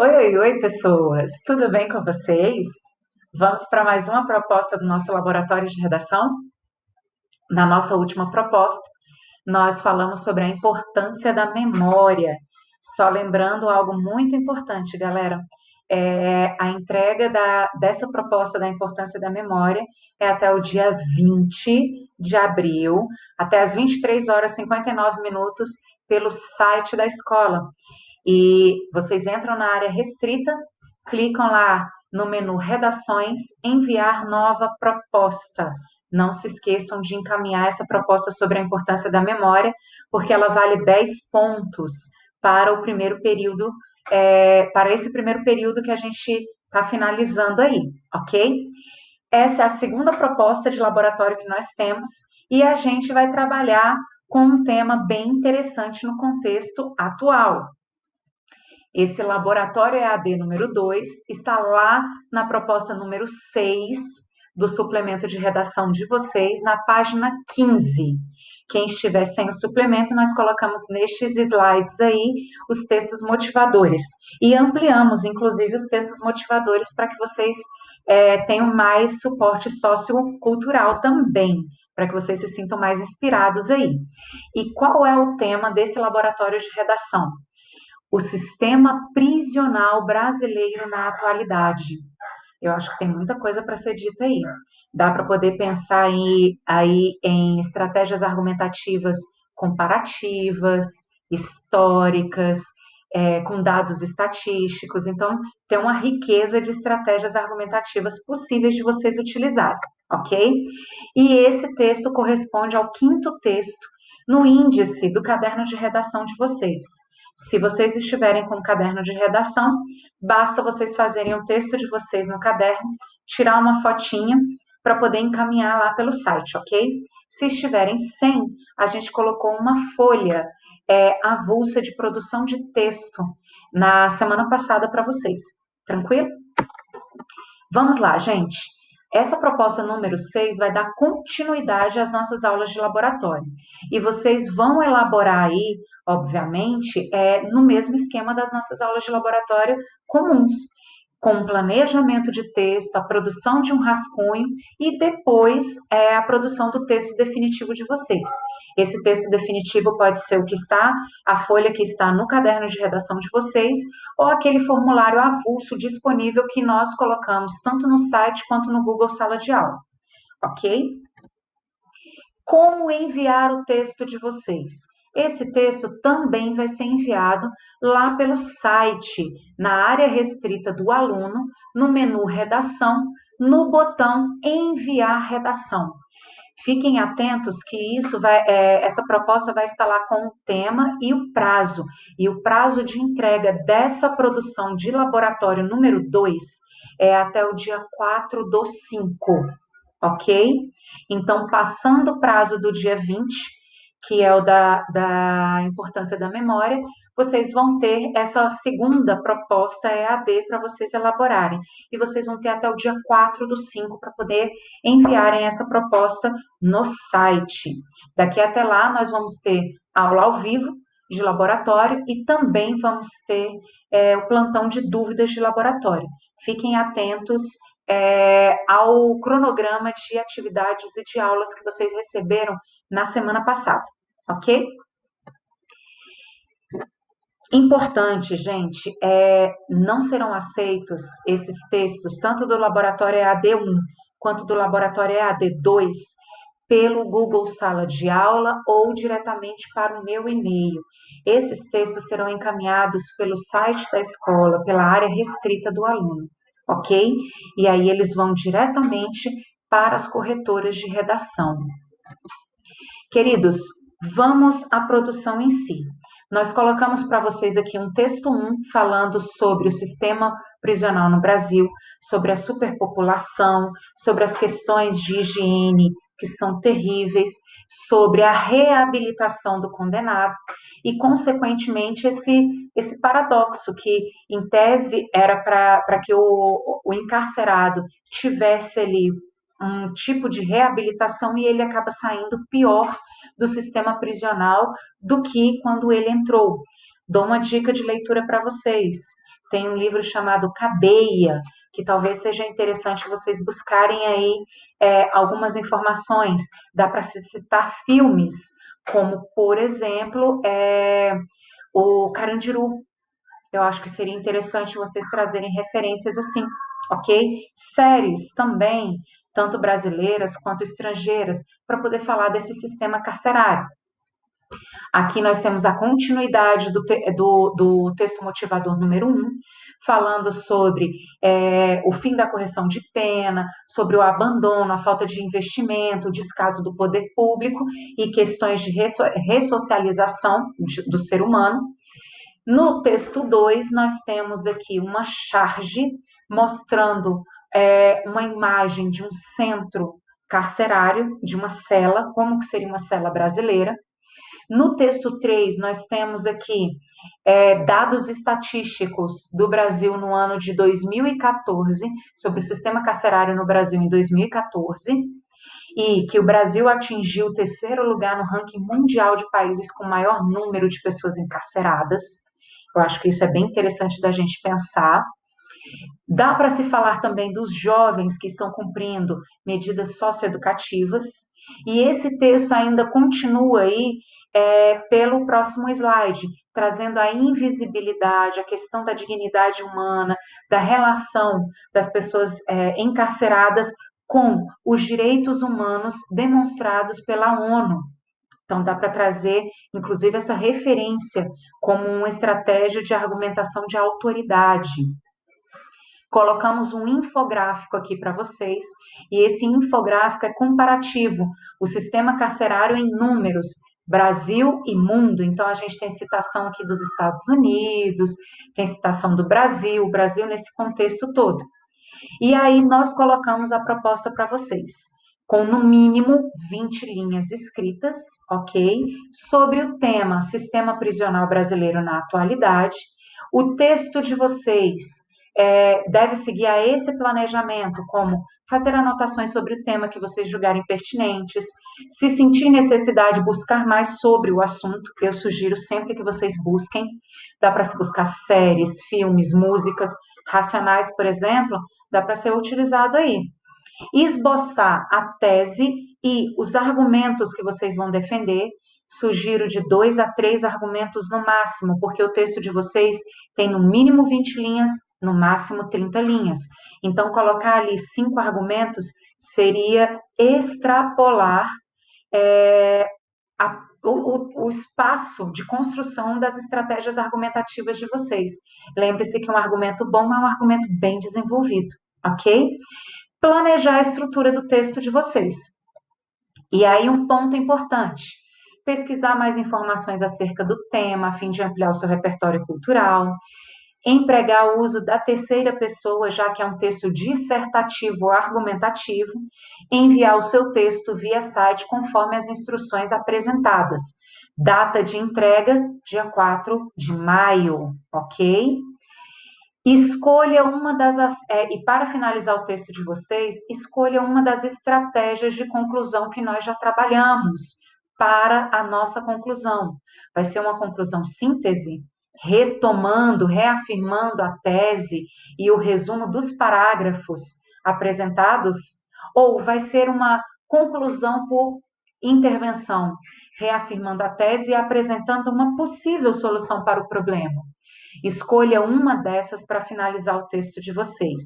Oi, pessoas! Tudo bem com vocês? Vamos para mais uma proposta do nosso laboratório de redação? Na nossa última proposta, nós falamos sobre a importância da memória. Só lembrando algo muito importante, galera. A entrega dessa proposta da importância da memória é até o dia 20 de abril, até as 23 horas e 59 minutos, pelo site da escola. E vocês entram na área restrita, clicam lá no menu Redações, enviar nova proposta. Não se esqueçam de encaminhar essa proposta sobre a importância da memória, porque ela vale 10 pontos para o primeiro período, para esse primeiro período que a gente está finalizando aí, ok? Essa é a segunda proposta de laboratório que nós temos e a gente vai trabalhar com um tema bem interessante no contexto atual. Esse laboratório EAD número 2 está lá na proposta número 6 do suplemento de redação de vocês, na página 15. Quem estiver sem o suplemento, nós colocamos nestes slides aí os textos motivadores. E ampliamos, inclusive, os textos motivadores para que vocês tenham mais suporte sociocultural também, para que vocês se sintam mais inspirados aí. E qual é o tema desse laboratório de redação? O sistema prisional brasileiro na atualidade. Eu acho que tem muita coisa para ser dita aí. Dá para poder pensar aí em estratégias argumentativas comparativas, históricas, com dados estatísticos. Então, tem uma riqueza de estratégias argumentativas possíveis de vocês utilizarem, ok? E esse texto corresponde ao quinto texto no índice do caderno de redação de vocês. Se vocês estiverem com o caderno de redação, basta vocês fazerem o texto de vocês no caderno, tirar uma fotinha para poder encaminhar lá pelo site, ok? Se estiverem sem, a gente colocou uma folha avulsa de produção de texto na semana passada para vocês. Tranquilo? Vamos lá, gente. Essa proposta número 6 vai dar continuidade às nossas aulas de laboratório. E vocês vão elaborar aí, obviamente, no mesmo esquema das nossas aulas de laboratório comuns, com um planejamento de texto, a produção de um rascunho e depois a produção do texto definitivo de vocês. Esse texto definitivo pode ser o que está, a folha que está no caderno de redação de vocês, ou aquele formulário avulso disponível que nós colocamos tanto no site quanto no Google Sala de Aula, ok? Como enviar o texto de vocês? Esse texto também vai ser enviado lá pelo site, na área restrita do aluno, no menu Redação, no botão Enviar Redação. Fiquem atentos que essa proposta vai estar lá com o tema e o prazo. E o prazo de entrega dessa produção de laboratório número 2 é até o dia 4/5, ok? Então, passando o prazo do dia 20, que é o da importância da memória, vocês vão ter essa segunda proposta EAD para vocês elaborarem. E vocês vão ter até o dia 4/5 para poder enviarem essa proposta no site. Daqui até lá, nós vamos ter aula ao vivo de laboratório e também vamos ter o plantão de dúvidas de laboratório. Fiquem atentos ao cronograma de atividades e de aulas que vocês receberam na semana passada, ok? Importante, gente, não serão aceitos esses textos, tanto do laboratório EAD1 quanto do laboratório EAD2, pelo Google Sala de Aula ou diretamente para o meu e-mail. Esses textos serão encaminhados pelo site da escola, pela área restrita do aluno, ok? E aí eles vão diretamente para as corretoras de redação. Queridos, vamos à produção em si. Nós colocamos para vocês aqui um texto 1 falando sobre o sistema prisional no Brasil, sobre a superpopulação, sobre as questões de higiene que são terríveis, sobre a reabilitação do condenado e, consequentemente, esse paradoxo que, em tese, era para que o encarcerado tivesse ali um tipo de reabilitação e ele acaba saindo pior do sistema prisional do que quando ele entrou. Dou uma dica de leitura para vocês. tem um livro chamado Cadeia, que talvez seja interessante vocês buscarem aí algumas informações. Dá para se citar filmes, como, por exemplo, o Carandiru. Eu acho que seria interessante vocês trazerem referências assim, ok? Séries também, tanto brasileiras quanto estrangeiras, para poder falar desse sistema carcerário. Aqui nós temos a continuidade do texto motivador número 1, falando sobre o fim da correção de pena, sobre o abandono, a falta de investimento, o descaso do poder público e questões de ressocialização do ser humano. No texto 2, nós temos aqui uma charge mostrando uma imagem de um centro carcerário, de uma cela, como que seria uma cela brasileira. No texto 3, nós temos aqui dados estatísticos do Brasil no ano de 2014, sobre o sistema carcerário no Brasil em 2014, e que o Brasil atingiu o 3º lugar no ranking mundial de países com maior número de pessoas encarceradas. Eu acho que isso é bem interessante da gente pensar. Dá para se falar também dos jovens que estão cumprindo medidas socioeducativas, e esse texto ainda continua aí pelo próximo slide, trazendo a invisibilidade, a questão da dignidade humana, da relação das pessoas encarceradas com os direitos humanos demonstrados pela ONU. Então, dá para trazer, inclusive, essa referência como uma estratégia de argumentação de autoridade. Colocamos um infográfico aqui para vocês, e esse infográfico é comparativo, o sistema carcerário em números, Brasil e mundo. Então, a gente tem citação aqui dos Estados Unidos, tem citação do Brasil, o Brasil nesse contexto todo. E aí, nós colocamos a proposta para vocês, com no mínimo 20 linhas escritas, ok? Sobre o tema Sistema Prisional Brasileiro na Atualidade. O texto de vocês deve seguir a esse planejamento, como fazer anotações sobre o tema que vocês julgarem pertinentes, se sentir necessidade, buscar mais sobre o assunto. Eu sugiro sempre que vocês busquem. Dá para se buscar séries, filmes, músicas. Racionais, por exemplo, dá para ser utilizado aí. Esboçar a tese e os argumentos que vocês vão defender. Sugiro de 2 a 3 argumentos no máximo, porque o texto de vocês tem no mínimo 20 linhas, no máximo 30 linhas. Então, colocar ali 5 argumentos seria extrapolar o espaço de construção das estratégias argumentativas de vocês. Lembre-se que um argumento bom é um argumento bem desenvolvido, ok? Planejar a estrutura do texto de vocês. E aí, um ponto importante: pesquisar mais informações acerca do tema, a fim de ampliar o seu repertório cultural. Empregar o uso da terceira pessoa, já que é um texto dissertativo ou argumentativo. Enviar o seu texto via site conforme as instruções apresentadas. Data de entrega, dia 4 de maio, ok? Escolha uma e para finalizar o texto de vocês, escolha uma das estratégias de conclusão que nós já trabalhamos para a nossa conclusão. Vai ser uma conclusão síntese, retomando, reafirmando a tese e o resumo dos parágrafos apresentados, ou vai ser uma conclusão por intervenção, reafirmando a tese e apresentando uma possível solução para o problema. Escolha uma dessas para finalizar o texto de vocês.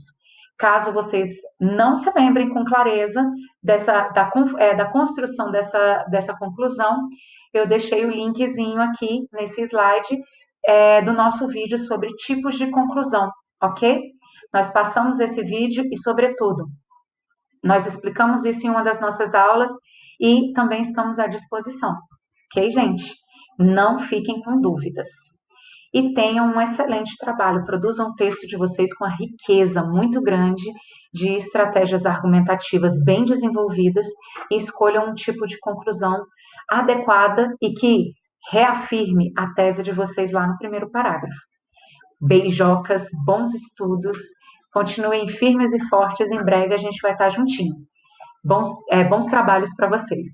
Caso vocês não se lembrem com clareza da construção dessa conclusão, eu deixei o linkzinho aqui nesse slide do nosso vídeo sobre tipos de conclusão, ok? Nós passamos esse vídeo e, sobretudo, nós explicamos isso em uma das nossas aulas e também estamos à disposição, ok, gente? Não fiquem com dúvidas. E tenham um excelente trabalho, produzam o texto de vocês com a riqueza muito grande de estratégias argumentativas bem desenvolvidas e escolham um tipo de conclusão adequada e que reafirme a tese de vocês lá no primeiro parágrafo. Beijocas, bons estudos, continuem firmes e fortes, em breve a gente vai estar juntinho. Bons trabalhos para vocês.